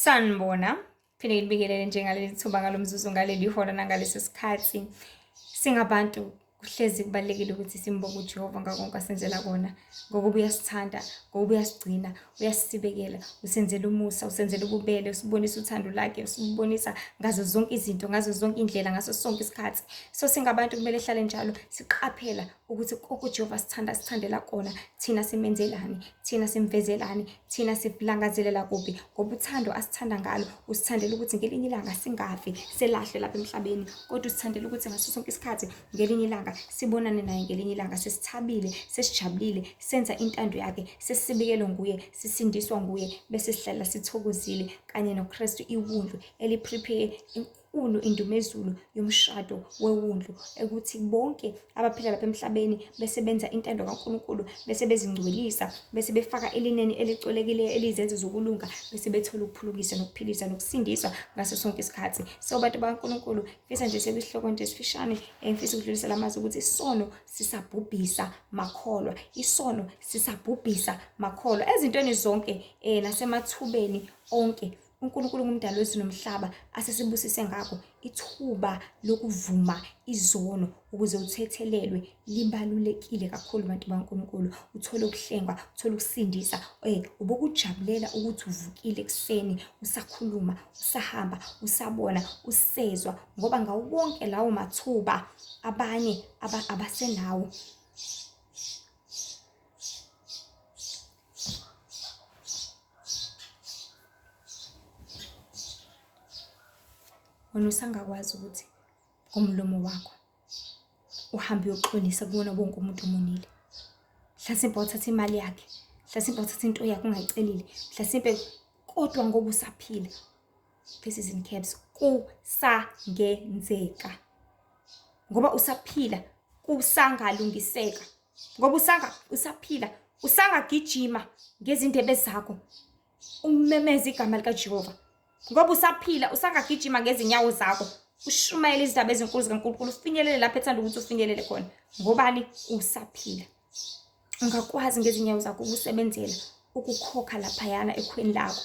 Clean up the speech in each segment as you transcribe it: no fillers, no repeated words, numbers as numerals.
Sanibona, phinde nginibikelele njengaleli thuba ngalomzuzu ngaleli hora nangalesi sikhathi. Singabantu kuhlezi kubalulekile ukuthi simbonge uJehova ngako konke asenzela kona, ngokuba uyasithanda, ngokuba uyasigcina, uyasibekela, usenzela umusa, usenzela ububele, usibonisa uthando lakhe, usibonisa ngazo zonke izinto, ngazo zonke indlela, ngaso sonke isikhathi. So singabantu kumele hlale njalo siqaphela ukuthi konke uJehova sithandela kona, thina simenzelani, thina simvezelani, thina silangazelela kuphi, ngoba uthando asithanda ngalo usithandela ukuthi ngelinye ilanga singafi selahlwe lapha emhlabeni, kodwa usithandela ukuthi ngaso sonke isikhathi ngelinye ilanga sibonane naye, ngelinye ilanga sesithabile, sesijabulile, senza intando yakhe, sesibikelwe nguye, sisindiswa nguye, bese sihlala sithokozile kanye noKristu iwundlu eliprepare inkulu indumezulu yomshado wewundlu, ukuthi bonke abaphila lapha emhlabeni bese benza intando kaNkulunkulu, bese bezingcwelisa, bese befaka elineni elicolekileyo elizenzo zokulunga, bese bethola ukuphulukisa nokuphilisa nokusindiswa ngaso sonke isikhathi. So bantu bakaNkulunkulu, ngifisa nje sebisihloko nje esifishane, ngifisa ukudlulisela amazwi ukuthi isono sisabhubhisa makholwa, isono sisabhubhisa makholwa ezintweni zonke, nasemathubeni onke uNkulunkulu ngumdali wezulu nomhlaba asesibusise ngakho ithuba lokuvuma izono ukuze uthethelelwe libalulekile kakhulu. Bantu bakaNkulunkulu, uthole ukuhlengwa, uthole ukusindisa, ubokujabulela ukuthi uvukile ekuseni, usakhuluma, usahamba, usabona, usezwa, ngoba ngawo wonke lawo mathuba abanye abasenawo. Wena usangakwazi ukuthi ngomlomo wakho uhambe uyoxolisa kuwona wonke umuntu omonile. Mhlasimpe uthatha imali yakhe, mhlasimpe uthatha into yakhe ungayicelile, mhlasimpe, kodwa ngoba usaphila, this is in caps, kusangenzeka, ngoba usaphila kusangalungiseka, ngoba usaphila usangagijima ngezindebe zakho umemeza igama likaJehova, ngoba usaphila usangagijima ngezinyawo zakho ushumayela izindaba ezinkulu zikaNkulunkulu, ufinyelele lapho ethanda ukuthi ufinyelele khona. Ngobani? Usaphila. Ungakwazi ngezinyawo zakho ukusebenzela, ukukhokha laphayana ekhweni lakho,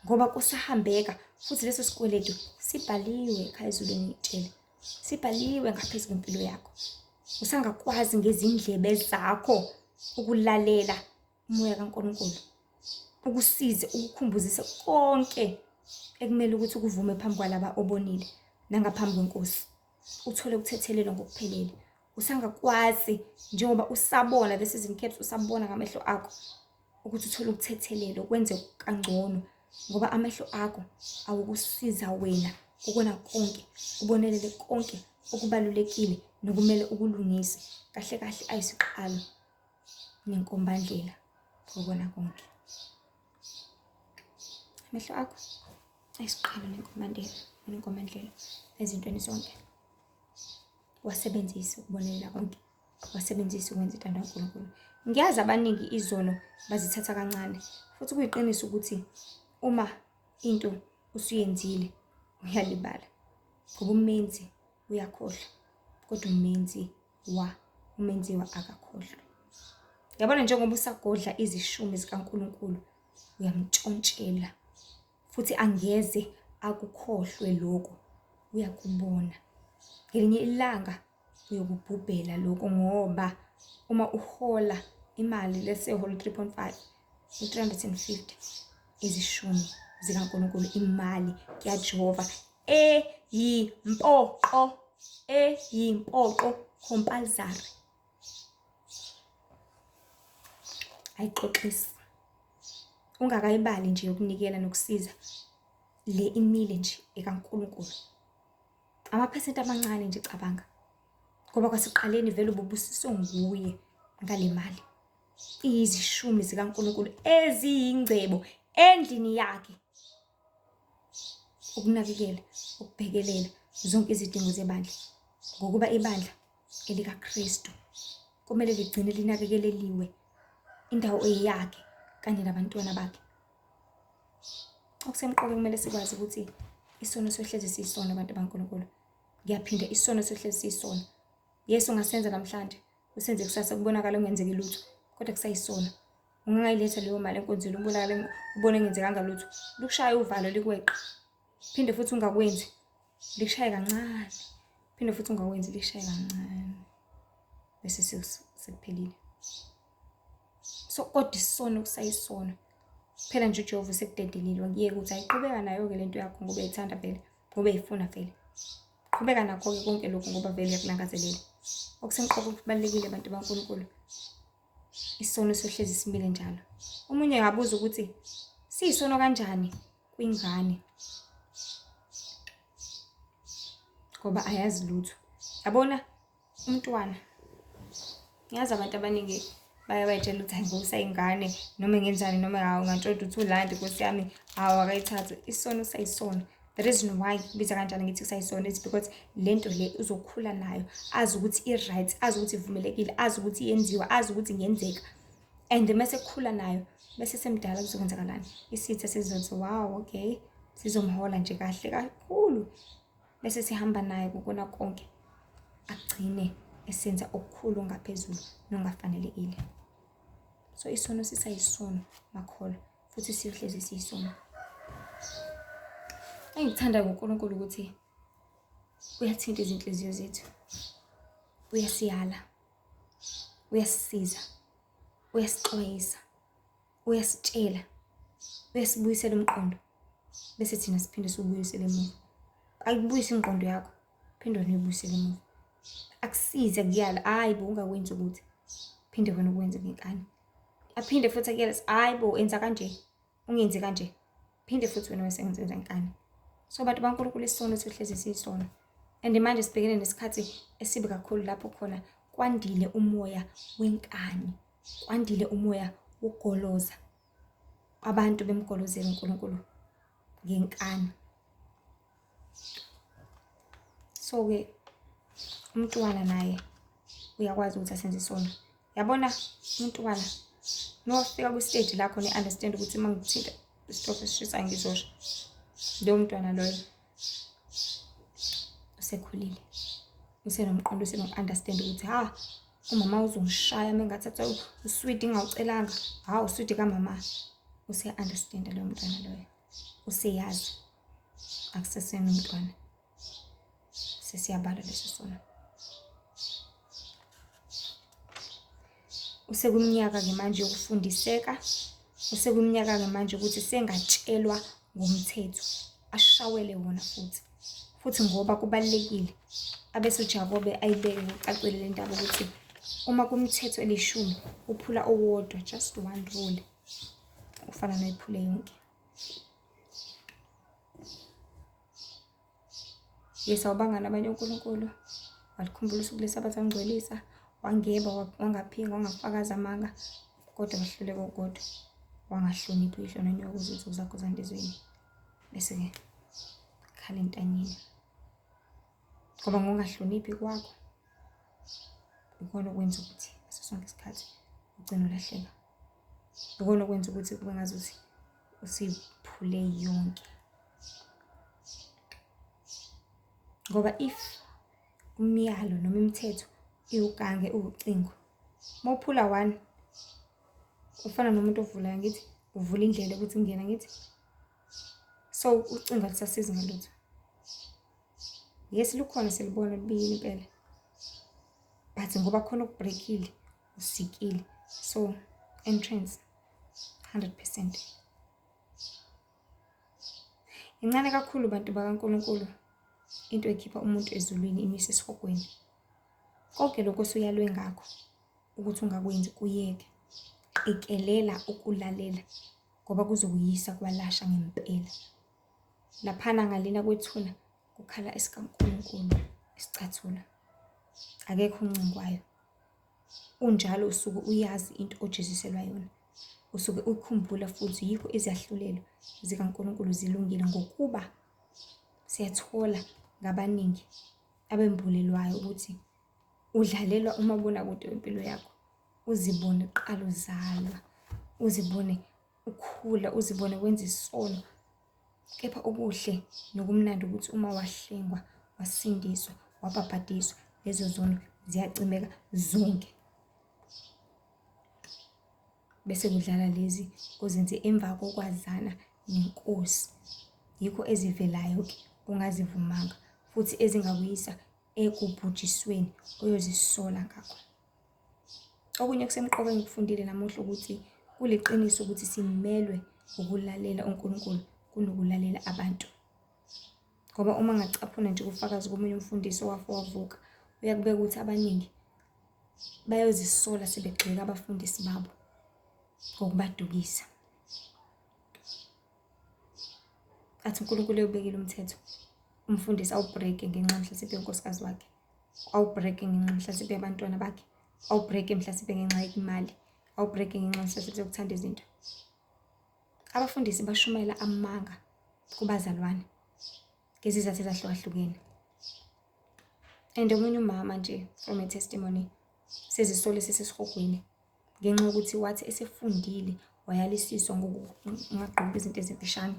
ngoba kusahambeka, futhi leso sikweletu sibhaliwe ekhaya ezulwini ngitshele, sibhaliwe ngaphezulu kwempilo yakho. Usangakwazi ngezindlebe zakho ukulalela umoya kaNkulunkulu, ukusize, ukukhumbuzise konke ekumele ukuthi ukuvume phambi kwalaba obonile nangaphambi kwenkosi, uthole ukuthethelelwa ngokuphelele. Usangakwazi njengoba usabona, this is in caps, usabona ngamehlo akho ukuthi uthole ukuthethelelwa, ukwenze kangcono, ngoba amehlo akho awukusiza wena ukubona konke, ubonelele konke okubalulekile nokumele ukulungise kahle kahle ayisiqalo nenkombandlela ukubona konke. Amehlo akho ayisiqalo nenkombandlela ezintweni zonke. Wasebenzisa ukubonelela konke, wasebenzisa ukwenza intando kaNkulunkulu. Ngiyazi abaningi izono bazithatha kancane, futhi kuyiqiniso ukuthi uma into usuyenzile uyalibala, ngoba umenzi uyakhohlwa, kodwa umenziwa akakhohlwa. Yabona, njengoba usagodla izishumi zikaNkulunkulu uyamtshontshela, futhi angeze akukhohlwe lokho, uyakubona. Ngelinye ilanga uyokubhubhela lokho, ngoba uma uhola imali, let's say uhola 3.5, 350 izishumi zikaNkulunkulu, imali kuyaJehova eyimpoqo compulsory, ayixoxisi. Ungakayibali nje ukunikela nokusiza, le imile nje ekaNkulunkulu, amaphesenti amancane nje cabanga, ngoba kwasekuqaleni vele ubusiswe nguye ngale mali. Izishumi zikaNkulunkulu eziyingcebo endlini yakhe, ukunakekela, ukubhekelela zonke izidingo zebandla, ngokuba ibandla elikaKristu kumele ligcine linakekeleliwe, indawo eyakhe kanye nabantwana bakhe. Okusemqoka kumele sikwazi ukuthi isono sohlezi siyisona. Abantu bakaNkulunkulu, ngiyaphinda, isono sohlezi siyisona. Yesu ungasenza namhlanje usenze kusasa kubonakala ungenzeki lutho, kodwa kusayisona. ungangayiletha leyo mali enkonzweni ubone ngenzekanga lutho, lukushaya uvalo likweqa. Phinde futhi ungakwenzi likushaye kancane, phinde futhi ungakwenzi likushaye kancane, bese sekuphelile. So kodwa isono kusayisona. Phela nje uJehova sekudedelile wakuyeka ukuthi ayiqhubeka nayo-ke lento yakho ngoba uyayithanda vele, ngoba uyayifuna vele. Qhubeka nakho-ke konke lokhu ngoba vele uyakulangazelela. Okusemqoka okubalulekile abantu baNkulunkulu, isono sohlezi simile njalo. Omunye ngabuza ukuthi siyisono kanjani kwingane ngoba ayazi lutho. Yabona umntwana, ngiyazi abantu abaningi bayayitshela ukuthi hayi ngosayingane noma ngenzani noma hawu ngantshonto uthi ulandi Nkosi yami, hawu akayithathe. Isono sayisona. The reason why kubiza kanjani ngithi kusayisona is because lento le uzokhula nayo, azi ukuthi i-right, azi ukuthi ivumelekile, azi ukuthi iyenziwa, azi ukuthi ingenzeka. And mase kukhula nayo, bese semdala kuzokwenzakalani? Isitha sizothi wow, okay, sizomhola nje kahle kakhulu. Bese sihamba naye kukona konke, agcine esenza okukhulu ngaphezulu nongafanelekile. So isono sisayisono makholwa, futhi siyohlezi siyisono. Engikuthanda ngoNkulunkulu ukuthi uyathinta izinhliziyo zethu, uyasiyala, uyasisiza, uyasixwayisa, uyasitshela, uyasibuyisela umqondo, bese thina siphinde siwubuyisele emuva. Akubuyisa ingqondo yakho, phinde wena uyibuyisele emuva. Akusize kuyala, hayi bo ungakwenzi ukuthi, phinde wena ukwenze ngenkani. Aphinde futhi akuyala, hayi bo enza kanje, ungenzi kanje, phinde futhi wena wasenza ngenkani. So bantu baNkulunkulu isono sihlezi siyisona. And manje sibhekene nesikhathi esibi kakhulu lapho khona kwandile umoya wenkani, kwandile umoya wokugoloza. Abantu bemgolozela uNkulunkulu ngenkani. So-ke umntwana naye uyakwazi ukuthi asenze isono. Yabona umntwana nofika kwi-stage la khona i-understand ukuthi uma ngithinta isitofu esishisayo ngizosha, lowo mntwana loyo usekhulile, usenomqondo, useno-understand ukuthi umama uzongishaya uma ngathatha uswidi ngawucelanga, uswidi kamama. Use-understand loyo mntwana loyo, useyazi akusesenomntwana, sesiyabala leso sono. Usekumnyaka-ke manje yokufundiseka, usekumnyaka-ke manje ukuthi sengatshelwa ngomthetho, ashawele wona futhi ngoba kubalulekile abese uJakobe ayibeke ngocacile le ndaba ukuthi uma kumthetho elishumi uphula owodwa, just one rule, ufana noyiphule yonke. Awubanga nabanye uNkulunkulu, walikhumbula usuku leSabatha wangcwelisa, wangeba, wangaphinga, wangafakaza amanga, kodwa wahluleka ukodwa, wangahloniphi isho nonyoko izinsuku zakho zandizweni. Bese-ke khala entanyeni, ngoba ngongahloniphi kwakho ikona okwenza ukuthi ngaso sonke isikhathi ugcine ulahleka. Ikona okwenza ukuthi kube ngazuthi usiphule yonke. Ngoba if umyalo noma imithetho iwugange uwucingo, mawuphula one ufana nomuntu ovulayo, ngithi uvula indlela ukuthi ungena, ngithi so ucingo alisasizi ngalutho. Yes, lukhona silibona libiyile impela, but ngoba khona ukubreakile, usikile. So entrance 100%. Incane kakhulu bantu bakaNkulunkulu into ekhipha umuntu ezulwini imise esihogweni. Konke lokho osuyalwe ngakho ukuthi ungakwenzi kuyeke. Qikelela ukulalela ngoba kuzokuyisa kwalasha ngempela. Laphana ngalina kwethuna kukhala esikaNkulunkulu isicathula. Akekho uncingwayo. Unjalo usuke uyazi into ojeziselwa yona. Usuke ukhumbula futhi yikho izahlulelo zikaNkulunkulu zilungile ngokuba siyathola ngabaningi abembulelwayo ukuthi udlalelwa umabonakude wempilo yakho. Uzibone uqala uzalwa, uzibone ukhula, uzibone wenza isono. Kepha okuhle nokumnandi ukuthi uma wahlengwa, wasindiswa, wabhabhadiswa, lezo zono ziyacimeka zonke. bese kudlala lezi ozenze emva kokwazana nenkosi. Yikho ezivelayo-ke ongazivumanga futhi ezingakuyisa ekubhujisweni oyozisola ngakho. Okunye kusemqoka engikufundile namuhla ukuthi kuliqiniso ukuthi simelwe ukulalela uNkulunkulu kunokulalela abantu. Ngoba uma ngacaphuna nje ufakazi komunye umfundisi owafa wavuka, uyakubeka ukuthi abaningi bayozisola sebegxeka abafundisi babo ngokubadukisa. Athi uNkulunkulu uyobekile umthetho, umfundisi awubhreke ngenxa mhlasimpe yonkosikazi wakhe, awubhreke ngenxa mhlasimpe yabantwana bakhe, awubhreke mhlasimpe ngenxa yemali, awubhreke ngenxa mhlasimpe yokuthanda izinto. Abafundisi bashumayela amanga kubazalwane ngezizathu ezahlukahlukene. And omunye umama nje from a testimony sezisole sesesihogweni ngenxa yokuthi wathi esefundile wayalisiswa ngokungagqoki izinto ezimfishane,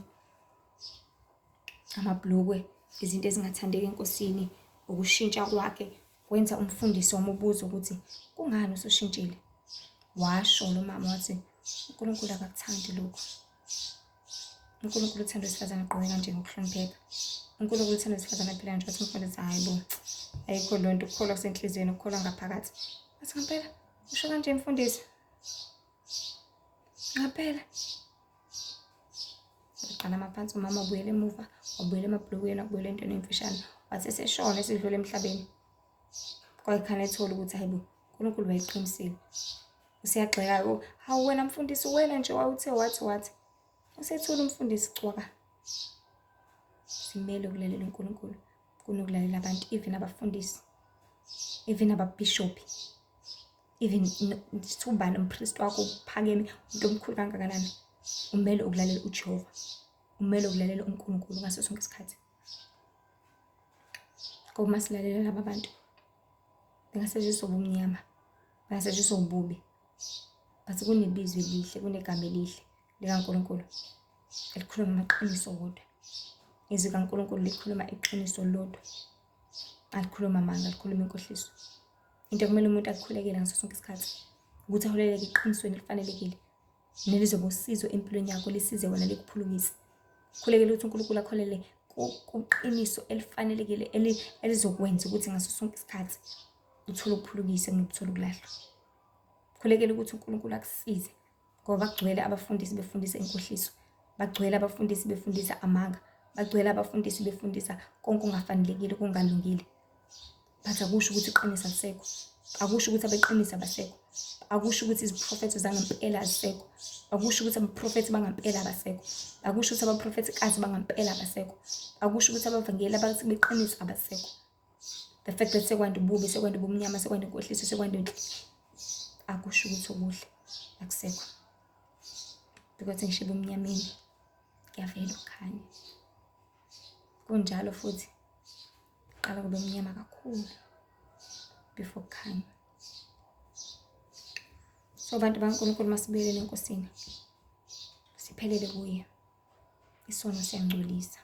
amabhlukwe, izinto ezingathandeki enkosini, ukushintsha kwakhe kwenza umfundisi wamubuza ukuthi kungani usushintshile. Washo lo mama wathi uNkulunkulu akakuthandi lokho. uNkulunkulu uthanda wesifazane agqoke kanje ngokuhlonipheka. uNkulunkulu uthanda wesifazane aphila nje. Wathi umfundisi hayi bo, ayikho loo nto, ukukholwa kusenhliziyweni, ukukholwa ngaphakathi. Wathi ngempela usho kanje mfundisi? Ngempela? Waqala amaphansi umama, wabuyela emuva, wabuyela emabhlukweni, wabuyela entweni emfishane. Wathi eseshona esedlule emhlabeni kwayikhane ethola ukuthi hayi bo, uNkulunkulu wayeqinisile. Usiyagxeka, hawu wena mfundisi, wena nje wawuthe wathi. Usethula umfundisi cwaka. Simele ukulalela uNkulunkulu kunokulalela abantu, even abafundisi, even ababhishophi, even isithubane umpristi wakho uphakeme, umuntu omkhulu kangakanani, umele ukulalela uJehova, umele ukulalela uNkulunkulu ngaso sonke isikhathi. Ngoba masilalela laba bantu bengasetshenziswa ubumnyama, bengasetshenziswa ububi. But kunebizo elihle, kunegama elihle likaNkulunkulu elikhuluma amaqiniso wodwa. Izwi kaNkulunkulu likhuluma iqiniso lodwa, alikhuluma amanga, alikhuluma inkohliso. Into ekumele umuntu akukhulekele ngaso sonke isikhathi ukuthi aholeleke eqinisweni elifanelekile nelizoba usizo empilweni yakho, lisize wena likuphulukise. Khulekela ukuthi uNkulunkulu akholele kuqiniso elifanelekile elizokwenza ukuthi ngaso sonke isikhathi uthole ukuphulukisa kunokuthola ukulahlwa. Khulekela ukuthi uNkulunkulu akusize ngoba bagcwele abafundisi befundisa inkohliso, bagcwele abafundisi befundisa amanga, bagcwele abafundisi befundisa konke okungafanelekile, okungalungile. But akusho ukuthi iqiniso alisekho, akusho ukuthi abeqiniso abasekho, akusho ukuthi iziprofethi zangempela azisekho, akusho ukuthi abaprofethi bangampela abasekho, akusho ukuthi abaprofetikazi bangampela abasekho, akusho ukuthi abavangeli ababeqiniso abasekho. The fact that sekwanda ububi, sekwanda ubumnyama, sekwanda inkohliso, sekwanda akusho ukuthi okuhle akusekho. Because ngisho ebumnyameni kuyavela ukukhanya. Kunjalo futhi qala kube mnyama kakhulu before kukhanya. So bantu baNkulunkulu masibuyelele enkosini, siphelele kuye. Isono siyangcolisa,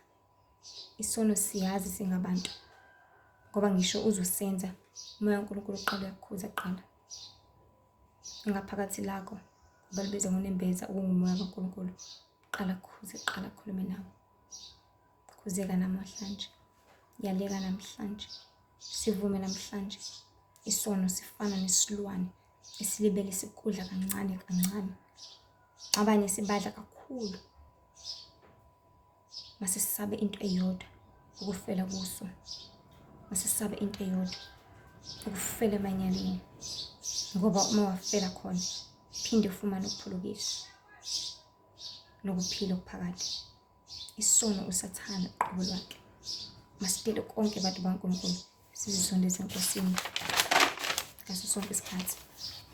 isono siyazi singabantu, ngoba ngisho uzosenza umoya kaNkulunkulu uqala uyakukhuza kuqala ngaphakathi lakho. Balibiza ngonembeza ukungumoya kaNkulunkulu. Qala kukhuze, qala khulume nawe. Khuzeka namhlanje, yaleka namhlanje, sivume namhlanje. Isono sifana nesilwane esilibele sikudla kancane kancane. Abanye sibadla kakhulu mase sisabe into eyodwa, ukufela kuso. Mase sisabe into eyodwa, ukufela emanyaleni. Ngoba uma wafela khona phinde ufumane ukuphulukiswa nokuphila okuphakathi. Isono usathana uqobo lwakhe. Masicele konke bantu baNkulunkulu sizisondeze enkosini ngaso sonke isikhathi,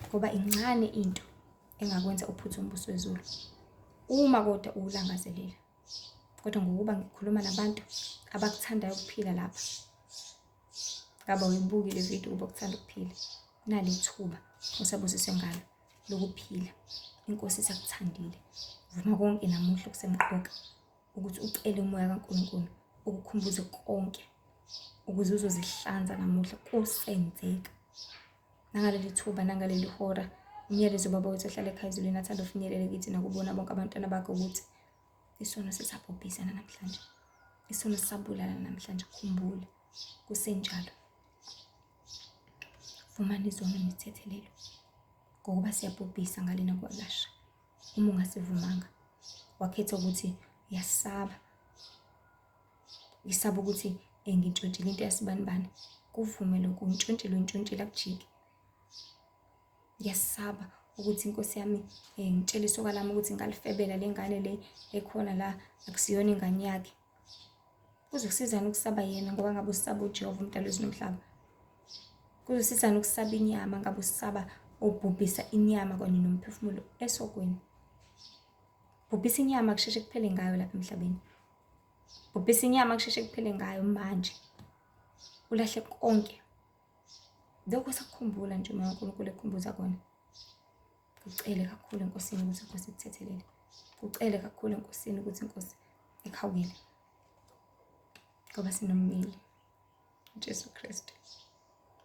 ngoba incane into engakwenza uphuthe umbuso wezulu uma kodwa uwulangazelela. Kodwa ngokuba ngikhuluma nabantu abakuthandayo ukuphila lapha, ngaba uyibuki le video kuba ukuthanda ukuphila, nalithuba usabusiswe ngalo lokuphila. Inkosi isakuthandile. Vuma konke namuhla kusemqoka ukuthi ucele umoya kaNkulunkulu ukukhumbuze konke ukuze uzozihlanza namuhla kusenzeka. Nangaleli thuba, nangaleli hora, umyalezo baba wethu ohlala ekhaya ezulwini athanda ufinyelele kithi nakubona bonke abantwana bakhe ukuthi isono sisabhubhisana namhlanje, isono sisabulala namhlanje. Khumbula kusenjalo, vumani izono nithethelelo ngokuba siyabhubhisa ngalena kwalasha. Uma ungasivumanga wakhetha ukuthi uyasaba, isaba ukuthi ngintshontshile into yasibanibani, kuvume lokhu ngitshontshile akujike. Ngiyasaba ukuthi inkosi yami ngitshela isoka lami ukuthi ngalifebela le ngane le ekhona la akusiyona ingane yakhe. Kuzokusizana ukusaba yena ngoba ngabe usaba uJehova umdali wezulu nomhlaba. Kuzosizana ukusaba inyama ngabe usaba obhubhisa inyama kanye nomphefumulo esokweni. Bhubhisa inyama kusheshe kuphele ngayo lapha emhlabeni. Bhubhisa inyama kusheshe kuphele ngayo manje. Ulahle konke. Lokho sakukhumbula nje uma uNkulunkulu ekhumbuza kona. Kucele kakhulu enkosini ukuthi inkosi ikuthethelele. Kucele kakhulu enkosini ukuthi inkosi ikhawukele. Ngoba sinomyeli uJesu Kristu.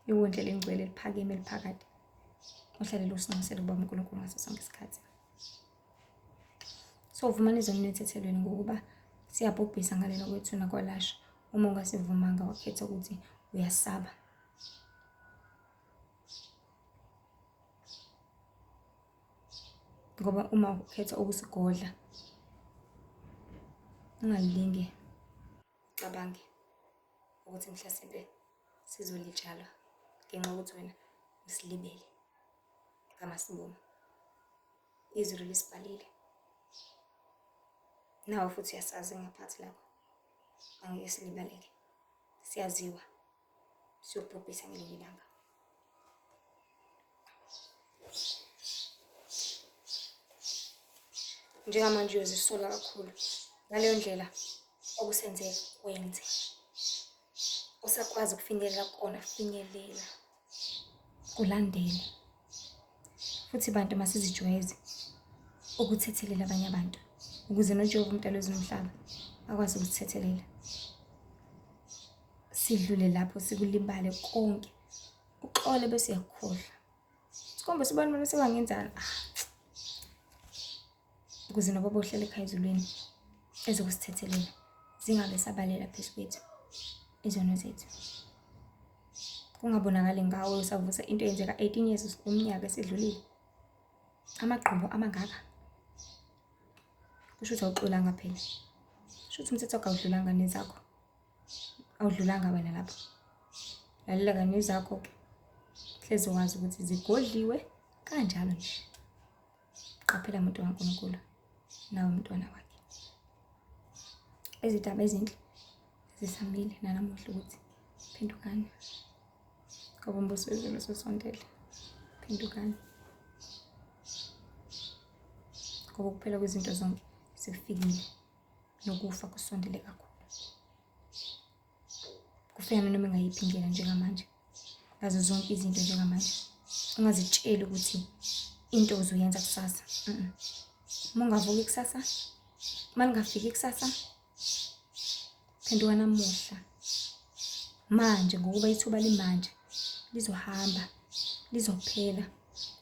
Iwundlela elingcwele eliphakeme eliphakade. Uhlale lusinosela ukuba uNkulunkulu ngaso sonke isikhathi. So vumani izono nithethelweni ngokuba siyabhubhisa ngalena kwethu nakwalasha. Uma ungasivumanga wakhetha ukuthi uyasaba. Ngoba uma ukhetha ukusigodla ungalinge ucabange ukuthi mhlasimbe sizolitshala ngenxa yokuthi wena usilibele ngamasiboma. Izwi lisibhalile. Nawe futhi uyasazi ngaphansi lakho. Angeke silibaleke. Siyaziwa. Siyobhubhisa ngelinye ilanga. Njengamanje uyozisola kakhulu ngaleyo ndlela okusenzeka wenze. Usakwazi ukufinyelela kona, finyelela. Kulandele. Futhi bantu masizijwayeze ukuthethelela abanye abantu ukuze noJehova umdali wezulu nomhlaba akwazi ukusithethelela. Sidlule lapho sikulimbale konke. Uxole bese uyakhohlwa. Sikhombe sibone bona sewangenzani. Ukuze noba bohlele ekhaya ezulwini ezokusithethelela zingabe sabalela phezu kwethu izono zethu. Kungabonakali ngawe usavusa into eyenzeka 18 years umnyaka esedlulile. Amagqubo amangaka. Kusho ukuthi awuxolanga phela. Kusho ukuthi umthetho awudlulanga nezakho. Awudlulanga wena lapho. Lalela kanye zakho hleze wazi ukuthi zigodliwe kanjalo nje. Qaphela umuntu kaNkulunkulu nawe umntwana wakhe. Izindaba ezinhle zisamile nanamuhla ukuthi phendukani. Ngoba umbuso wezulu usondele. Phendukani. Ngoba kuphela kwezinto zonke sekufikile nokufa kusondele kakhulu. Kufana noma ngayiphi indlela njengamanje. Ngazo zonke izinto njengamanje. Ungazitsheli ukuthi into uzoyenza kusasa. Uma ungavuki kusasa, uma ngafiki kusasa, phenduka namuhla. Manje ngokuba ithuba limanje lizohamba, lizophela,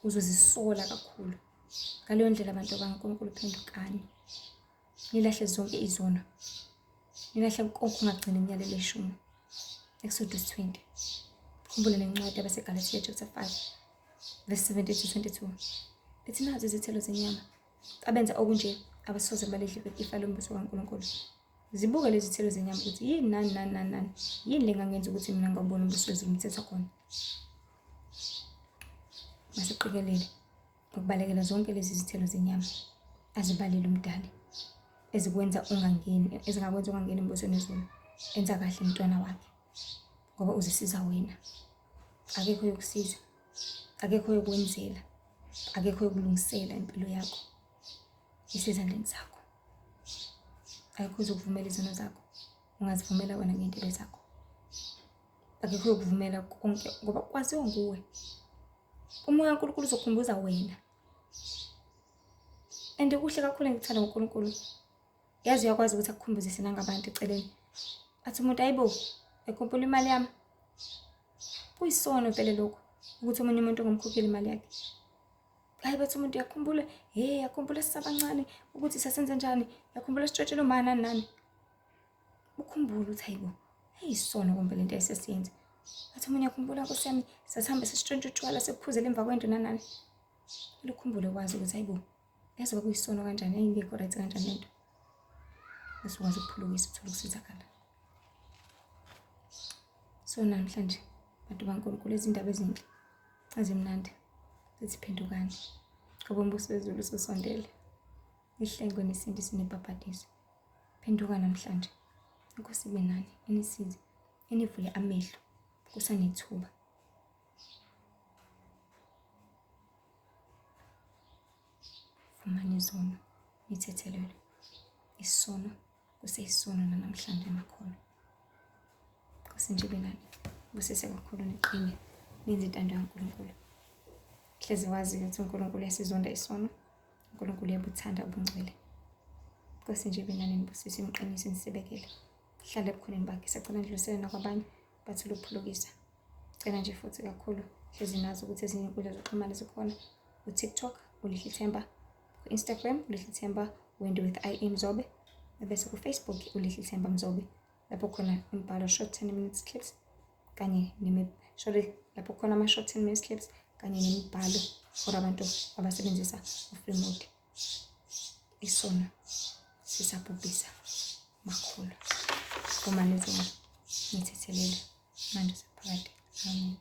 uzozisola kakhulu. Ngaleyo ndlela abantu bakaNkulunkulu phendukani. Nilahle zonke izono. Nilahle konke ungagcini imiyalelo 10. Exodus 20. Khumbula nencwadi yabaseGalatia chapter 5 verse 70-22. Lithi nazo izithelo zenyama abenza okunje abasoze balidle ifa lombuso kaNkulunkulu. Zibuke lezi zithelo zenyama ukuthi yini nani. Yini lengangenza ukuthi mina ngabona umbuso wezulu umthetho khona. Masiqikelele ukubalekela zonke lezi zithelo zenyama azibalile umdali ezikwenza ungangeni, ezingakwenza ungangeni embusweni wezulu. Enza kahle umntwana wakhe ngoba uzisiza wena. Akekho yokusiza, akekho yokwenzela, akekho yokulungisela impilo yakho. Isezandleni zakho. Akekho uzokuvumela izono zakho. Ungazivumela wena ngempilo zakho. Akekho ukuvumela konke ngoba kwaziwa nguwe. Umoya kaNkulunkulu uzokhumbuza wena. Ande kuhle kakhulu ngikuthanda uNkulunkulu. Yazi uyakwazi ukuthi akukhumbuze sina ngabantu eceleni. Athi umuntu ayibo ekhuphula imali yami. Kuyisono vele lokho ukuthi omunye umuntu ngomkhokheli imali yakhe. hayi bathi umuntu yakhumbula yakhumbula sisabancane ukuthi sasenza njani, yakhumbula sitshotshela umana nani. Ukhumbula ukuthi hayibo isono kumbe lento esesiyenza. Bathi omunye yakhumbula Nkosi yami sasihamba sisitshontsha utshwala sekuphuzela emva kwento nanani. Ukhumbule kwazi ukuthi hayibo yazi kwakuyisono kanjani, ingekho right kanjani lento. Bese ukwazi ukuphulukisa uthola ukusizakala. So namhlanje bantu baNkulunkulu izindaba ezinhle ezimnandi zithi phendukani. Ngoba umbuso wezulu usondele. Ihlengwe nesindi sinebhabhadisa. Phenduka namhlanje. Inkosi ibe nani, inisize, inivule amehlo kusanethuba. Fumani izono, nithethelele. Isono kuseyisono namhlanje emakhona. Inkosi nje ibe nani, busise kakhulu niqine, nenze intando kaNkulunkulu. Hlezi wazi ukuthi uNkulunkulu uyasizonda isono, uNkulunkulu uyabuthanda ubungcwele. Inkosi nje ibe nani, nibusise imqinise nisebekele. Hlale ebukhoneni bakhe, sacela ndlulisele nakwabanye bathi luphulukisa. Cela nje futhi kakhulu hlezi nazi ukuthi ezinye inkundla zokuxhumana zikhona. UTikTok uLihle Themba, ku-Instagram uLihle Themba Wendy with I Mzobe, bese ku-Facebook uLihle Themba Mzobe. Lapho khona imibhalo short 10 minutes clips kanye lapho khona ama short 10 minutes clips kanye nemibhalo for abantu abasebenzisa u-free mode. Isono sisabhubhisa makhulu. Fumani izono, nithethelele manje sephakade. Amen.